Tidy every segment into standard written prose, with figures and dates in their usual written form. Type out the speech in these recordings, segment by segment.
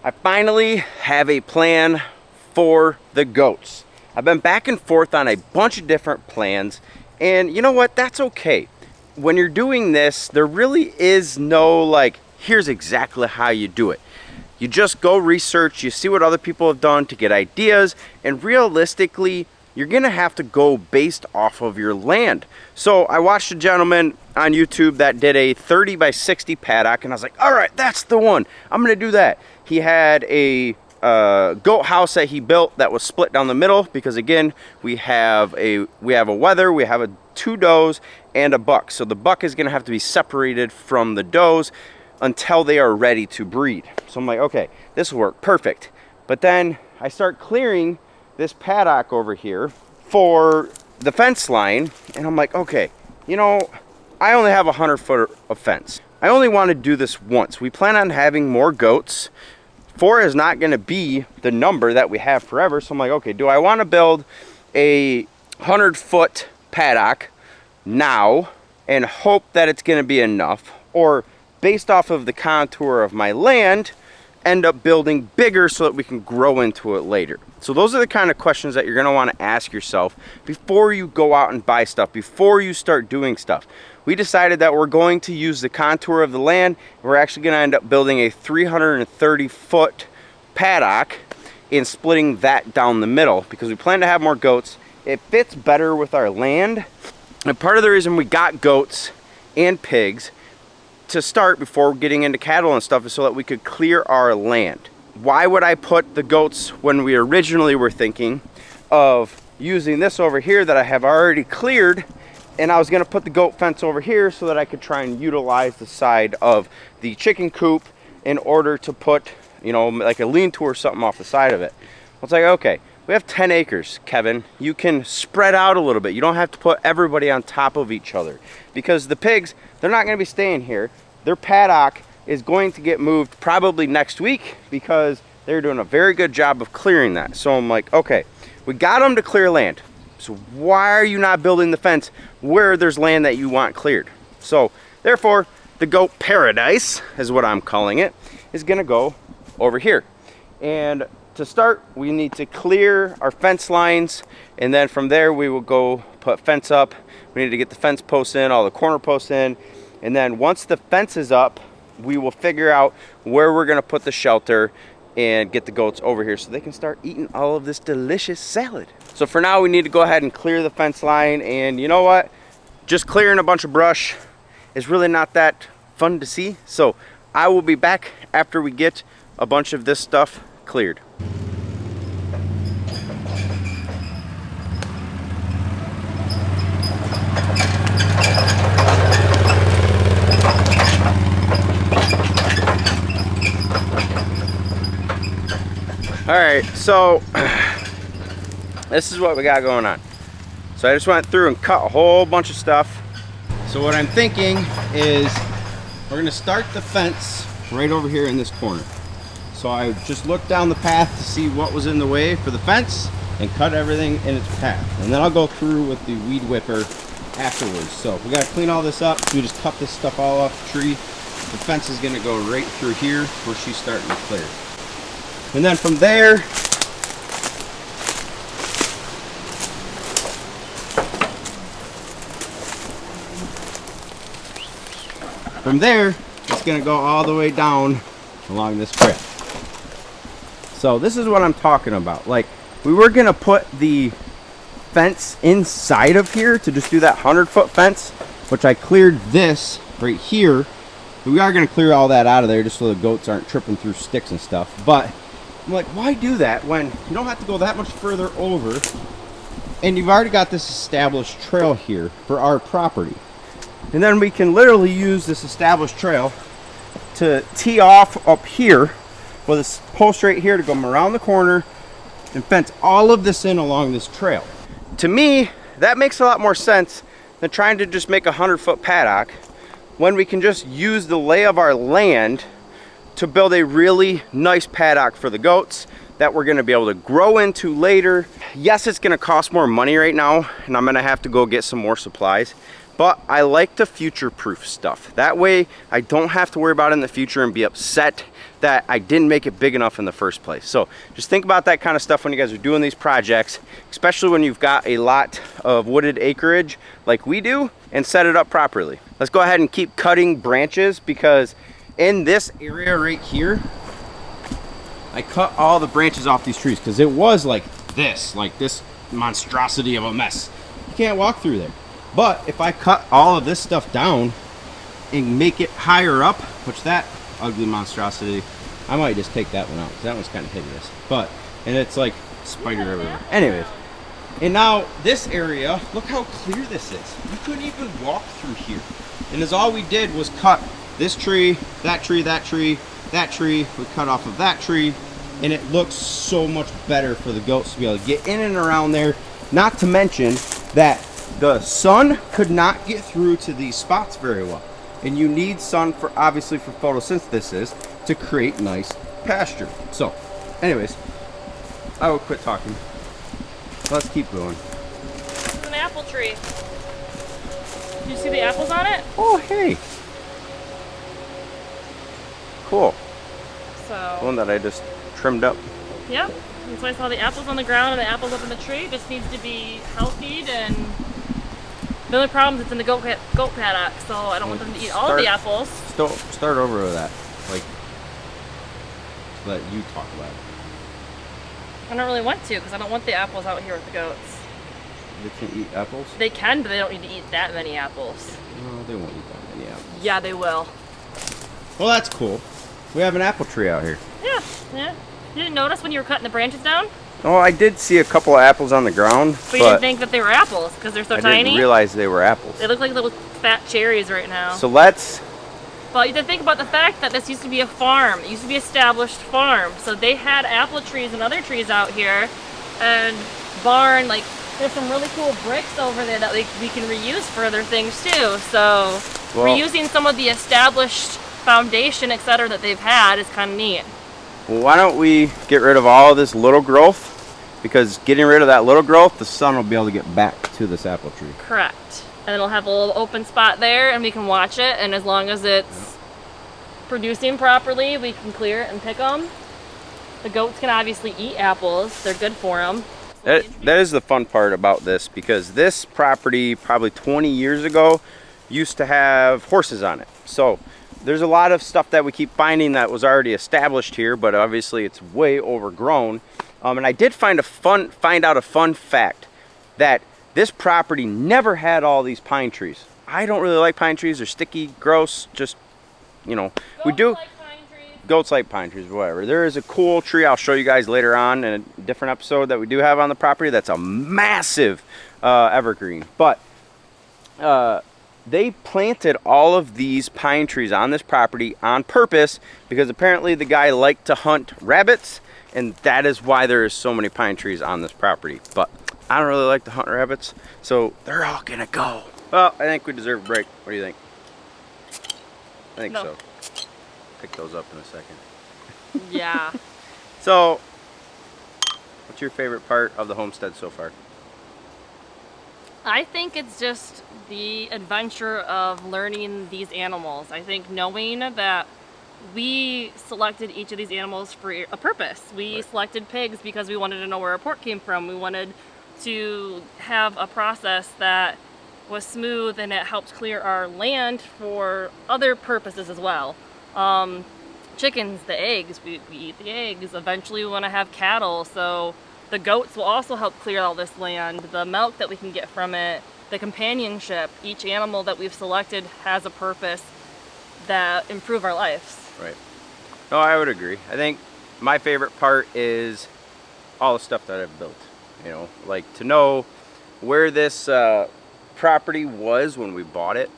I finally have a plan for the goats. I've been back and forth on a bunch of different plans, and you know what? That's okay. When you're doing this, there really is no like, here's exactly how you do it. You just go research, you see what other people have done to get ideas, and realistically, you're gonna have to go based off of your land. So I watched a gentleman on YouTube that did a 30 by 60 paddock, and I was like, all right, that's the one. I'm gonna do that. He had a goat house that he built that was split down the middle because again, we have a wether, we have two does and a buck. So the buck is gonna have to be separated from the does until they are ready to breed. So I'm like, okay, this will work perfect. But then I start clearing this paddock over here for the fence line, and I'm like, okay, you know, I only have 100 foot of fence. I only want to do this once. We plan on having more goats. 4 is not going to be the number that we have forever. So I'm like, okay, do I want to build a 100-foot paddock now and hope that it's going to be enough, or based off of the contour of my land, end up building bigger so that we can grow into it later? So those are the kind of questions that you're going to want to ask yourself before you go out and buy stuff, before you start doing stuff. We decided that we're going to use the contour of the land. We're actually going to end up building a 330-foot paddock and splitting that down the middle because we plan to have more goats. It fits better with our land. And part of the reason we got goats and pigs to start before getting into cattle and stuff is so that we could clear our land. Why would I put the goats when we originally were thinking of using this over here that I have already cleared, and I was going to put the goat fence over here so that I could try and utilize the side of the chicken coop in order to put, you know, like a lean-to or something off the side of it. It's like, okay, we have 10 acres, Kevin. You can spread out a little bit. You don't have to put everybody on top of each other because the pigs, they're not going to be staying here. Their paddock is going to get moved probably next week because they're doing a very good job of clearing that. So I'm like, okay, we got them to clear land. So why are you not building the fence where there's land that you want cleared? So therefore, the goat paradise is what I'm calling it, is gonna go over here. And to start, we need to clear our fence lines, and then from there we will go put fence up. We need to get the fence posts in, all the corner posts in, and then once the fence is up, we will figure out where we're gonna put the shelter and get the goats over here so they can start eating all of this delicious salad. So for now, we need to go ahead and clear the fence line, and you know what? Just clearing a bunch of brush is really not that fun to see. So I will be back after we get a bunch of this stuff cleared. All right, so this is what we got going on. So I just went through and cut a whole bunch of stuff. So what I'm thinking is we're gonna start the fence right over here in this corner. So I just looked down the path to see what was in the way for the fence and cut everything in its path. And then I'll go through with the weed whipper afterwards. So we gotta clean all this up. So we just cut this stuff all off the tree. The fence is gonna go right through here where she's starting to clear. And then from there, it's gonna go all the way down along this trail. So this is what I'm talking about. Like, we were gonna put the fence inside of here to just do that 100-foot fence, which I cleared this right here. We are gonna clear all that out of there just so the goats aren't tripping through sticks and stuff. But I'm like, why do that when you don't have to go that much further over and you've already got this established trail here for our property? And then we can literally use this established trail to tee off up here with this post right here to go around the corner and fence all of this in along this trail. To me, that makes a lot more sense than trying to just make a 100-foot paddock when we can just use the lay of our land to build a really nice paddock for the goats that we're going to be able to grow into later. Yes, it's going to cost more money right now, and I'm going to have to go get some more supplies, but I like to future-proof stuff. That way I don't have to worry about it in the future and be upset that I didn't make it big enough in the first place. So just think about that kind of stuff when you guys are doing these projects, especially when you've got a lot of wooded acreage like we do, and set it up properly. Let's go ahead and keep cutting branches, because in this area right here, I cut all the branches off these trees because it was like this monstrosity of a mess. You can't walk through there. But if I cut all of this stuff down and make it higher up, which that ugly monstrosity, I might just take that one out because that one's kind of hideous. But, and it's like spider everywhere. Anyways, and now this area, look how clear this is. You couldn't even walk through here. And as all we did was cut this tree, that tree, that tree, that tree. We cut off of that tree, and it looks so much better for the goats to be able to get in and around there. Not to mention that the sun could not get through to these spots very well. And you need sun for, obviously, for photosynthesis to create nice pasture. So, anyways, I will quit talking. Let's keep going. It's an apple tree. Did you see the apples on it? Oh, hey. Cool. So. One that I just trimmed up. Yep. And so I saw the apples on the ground and the apples up in the tree. This needs to be healthied, and the only problem is it's in the goat paddock, so I don't want them to eat all of the apples. Start over with that. Like, let you talk about it. I don't really want to, because I don't want the apples out here with the goats. They can eat apples? They can, but they don't need to eat that many apples. No, they won't eat that many apples. Yeah, they will. Well, that's cool. We have an apple tree out here. Yeah, yeah. You didn't notice when you were cutting the branches down? Oh, I did see a couple of apples on the ground, but you didn't think that they were apples because they're so tiny? I didn't realize they were apples. They look like little fat cherries right now. So let's... Well, you have to think about the fact that this used to be a farm. It used to be an established farm. So they had apple trees and other trees out here, and barn, like, there's some really cool bricks over there that we can reuse for other things too. So reusing some of the established foundation, etc., that they've had is kind of neat. Well, why don't we get rid of all of this little growth? Because getting rid of that little growth, the sun will be able to get back to this apple tree. Correct. And it'll have a little open spot there, and we can watch it, and as long as it's producing properly, we can clear it and pick them. The goats can obviously eat apples. They're good for them. That is the fun part about this, because this property probably 20 years ago used to have horses on it. So there's a lot of stuff that we keep finding that was already established here, but obviously it's way overgrown. And I did find out a fun fact that this property never had all these pine trees. I don't really like pine trees. They're sticky, gross, just, you know. Goats like pine trees, whatever. There is a cool tree I'll show you guys later on in a different episode that we do have on the property. That's a massive evergreen. But they planted all of these pine trees on this property on purpose because apparently the guy liked to hunt rabbits, and that is why there is so many pine trees on this property. But I don't really like to hunt rabbits, so they're all gonna go. Well, I think we deserve a break. What do you think? I think so. Pick those up in a second. Yeah. So, what's your favorite part of the homestead so far? I think it's just the adventure of learning these animals. I think knowing that we selected each of these animals for a purpose. We selected pigs because we wanted to know where our pork came from. We wanted to have a process that was smooth and it helped clear our land for other purposes as well. Chickens, the eggs, we eat the eggs. Eventually we want to have cattle, so the goats will also help clear all this land. The milk that we can get from it, the companionship. Each animal that we've selected has a purpose that improve our lives. Right. No, I would agree. I think my favorite part is all the stuff that I've built. You know, like to know where this property was when we bought it.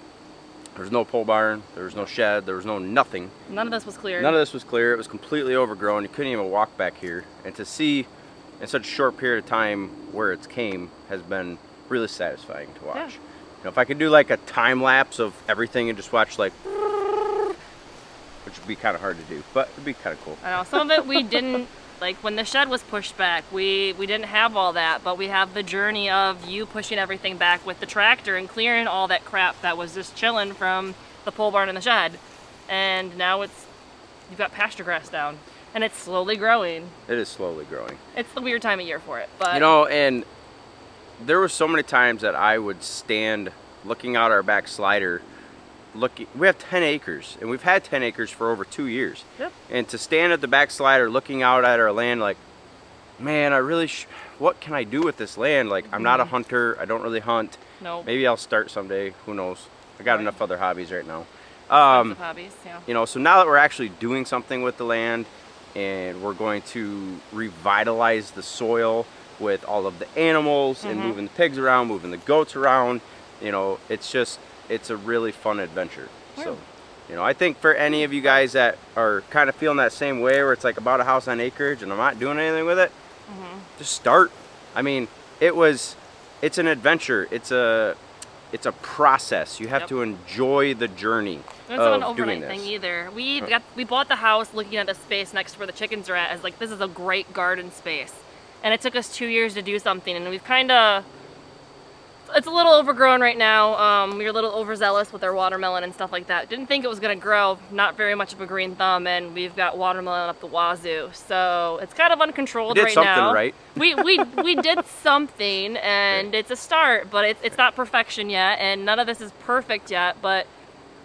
There was no pole barn, there was no shed, there was no nothing. None of this was clear. None of this was clear. It was completely overgrown. You couldn't even walk back here. And to see in such a short period of time where it's came has been really satisfying to watch. Yeah. You know, if I could do like a time lapse of everything and just watch like, which would be kind of hard to do, but it'd be kind of cool. I know, some of it we didn't Like when the shed was pushed back, we didn't have all that, but we have the journey of you pushing everything back with the tractor and clearing all that crap that was just chilling from the pole barn and the shed. And now you've got pasture grass down, and it's slowly growing. It is slowly growing. It's the weird time of year for it, but you know, and there were so many times that I would stand looking out our back slider. We have 10 acres, and we've had 10 acres for over 2 years. Yep. And to stand at the back slider looking out at our land like, man, I really, what can I do with this land? Like, I'm not a hunter. I don't really hunt. no. Maybe I'll start someday. Who knows? I got enough other hobbies right now. Hobbies, yeah. You know, so now that we're actually doing something with the land, and we're going to revitalize the soil with all of the animals and moving the pigs around, moving the goats around, you know, it's a really fun adventure. So, you know, I think for any of you guys that are kind of feeling that same way, where it's like about a house on acreage and I'm not doing anything with it, just start. I mean, it's an adventure. It's a process. You have to enjoy the journey It's not an of doing overnight this. thing either. We bought the house looking at the space next to where the chickens are at as like, this is a great garden space. And it took us 2 years to do something, and we've kind of, it's a little overgrown right now. We were a little overzealous with our watermelon and stuff like that. Didn't think it was going to grow, not very much of a green thumb, and we've got watermelon up the wazoo. So it's kind of uncontrolled right now. Right. We did something, and it's a start, but it's not perfection yet, and none of this is perfect yet, but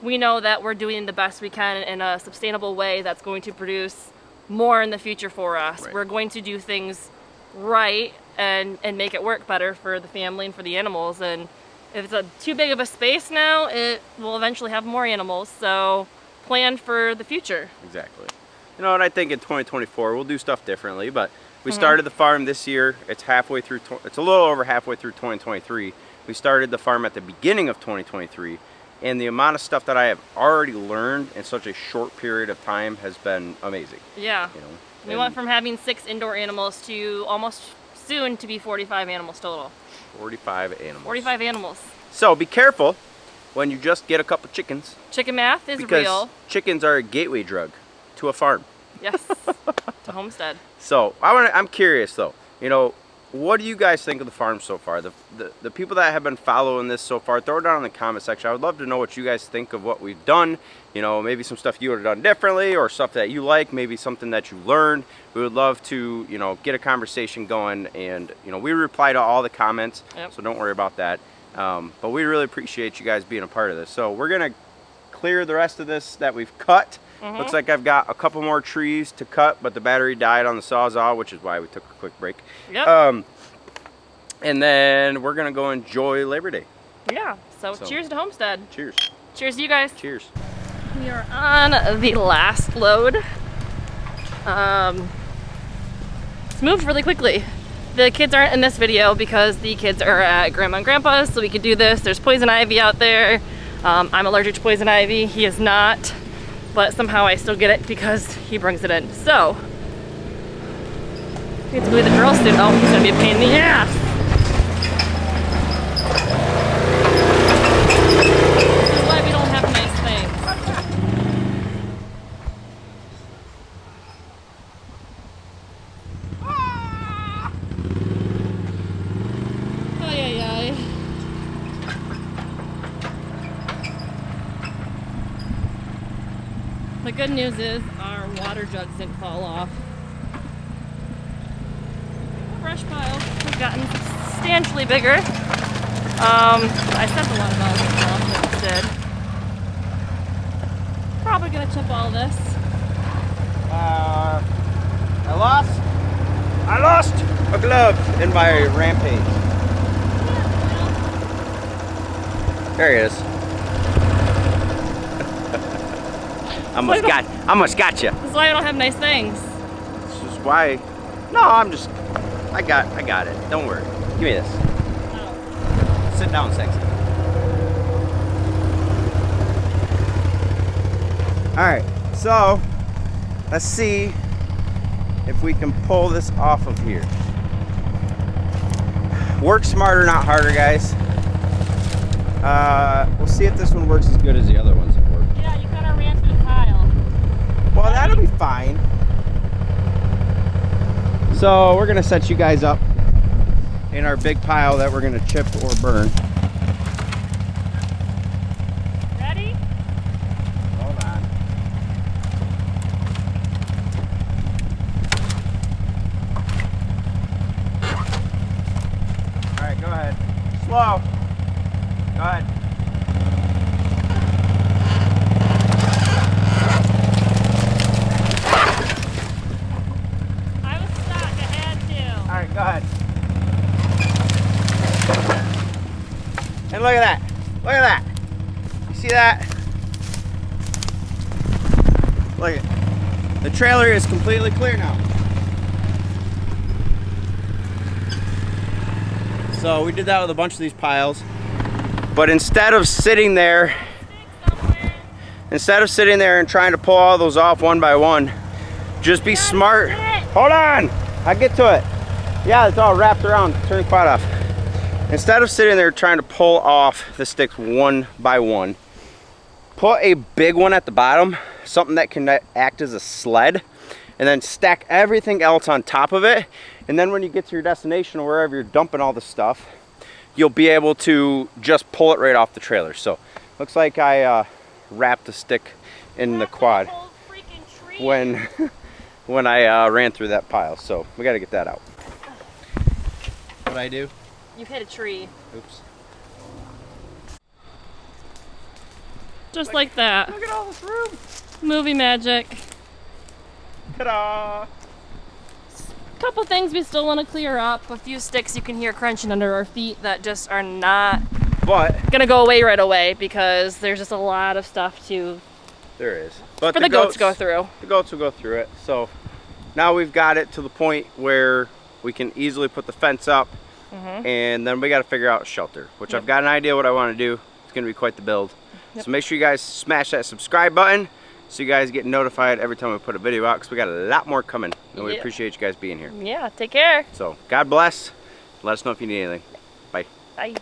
we know that we're doing the best we can in a sustainable way that's going to produce more in the future for us. Right. We're going to do things right and make it work better for the family and for the animals. And if it's too big of a space now, it will eventually have more animals. So plan for the future. Exactly. You know, and I think in 2024 we'll do stuff differently, but we started the farm this year. It's halfway through. It's a little over halfway through 2023. We started the farm at the beginning of 2023, and the amount of stuff that I have already learned in such a short period of time has been amazing. Yeah. You know, We went from having 6 indoor animals to almost soon to be 45 animals total. 45 animals. 45 animals. So be careful when you just get a couple chickens, Chicken math is because real. chickens are a gateway drug to a farm. Yes. To Homestead. So I'm curious though. You know, what do you guys think of the farm so far? The people that have been following this so far, throw it down in the comment section. I would love to know what you guys think of what we've done. You know, maybe some stuff you would have done differently, or stuff that you like, maybe something that you learned. We would love to, you know, get a conversation going, and you know, we reply to all the comments, so don't worry about that. But we really appreciate you guys being a part of this. So we're gonna clear the rest of this that we've cut. Looks like I've got a couple more trees to cut, but the battery died on the Sawzall, which is why we took a quick break. Yep. And then we're gonna go enjoy Labor Day. Yeah. So cheers to Homestead. Cheers. Cheers to you guys. Cheers. We are on the last load. It's moved really quickly. The kids aren't in this video because the kids are at Grandma and Grandpa's, so we could do this. There's poison ivy out there. I'm allergic to poison ivy. He is not, but somehow I still get it because he brings it in. So, we have to go with the girls soon. Oh, he's gonna be a pain in the ass. This is why we don't have nice things. Ay, ay, ay. The good news is our water jugs didn't fall off. The brush pile has gotten substantially bigger. I said a lot about it off, but it did. Probably gonna chip all this. I lost a glove in my rampage. There he is. I almost got you. This is why I don't have nice things. This is why. No, I got it. Don't worry. Give me this. Oh. Sit down, sexy. All right. So, let's see if we can pull this off of here. Work smarter, not harder, guys. We'll see if this one works as good as the other ones have worked. Yeah, you kind of ran through the pile. Well, that'll be fine. So we're gonna set you guys up in our big pile that we're gonna chip or burn. Ready? Hold on. All right, go ahead. Slow. Go ahead. I was stuck. I had to. All right, go ahead. And look at that. Look at that. You see that? Look at it. The trailer is completely clear now. So we did that with a bunch of these piles. But instead of sitting there and trying to pull all those off one by one, just be smart. Hold on, I get to it. Yeah, it's all wrapped around. Turn the quad off. Instead of sitting there trying to pull off the sticks one by one, put a big one at the bottom, something that can act as a sled, and then stack everything else on top of it. And then when you get to your destination or wherever you're dumping all the stuff, you'll be able to just pull it right off the trailer. So looks like I wrapped a stick in the quad when I ran through that pile. So we got to get that out. What'd I do? You hit a tree. Oops. Just like that. Look at all this room. Movie magic. Ta-da! Couple things we still want to clear up. A few sticks you can hear crunching under our feet that just are not gonna go away right away because there's just a lot of stuff to There is. But for the goats to go through. The goats will go through it. So now we've got it to the point where we can easily put the fence up, and then we got to figure out shelter, which I've got an idea what I want to do. It's gonna be quite the build. So make sure you guys smash that subscribe button so you guys get notified every time we put a video out, because we got a lot more coming, and we appreciate you guys being here. Yeah, take care. So God bless. Let us know if you need anything. Bye. Bye.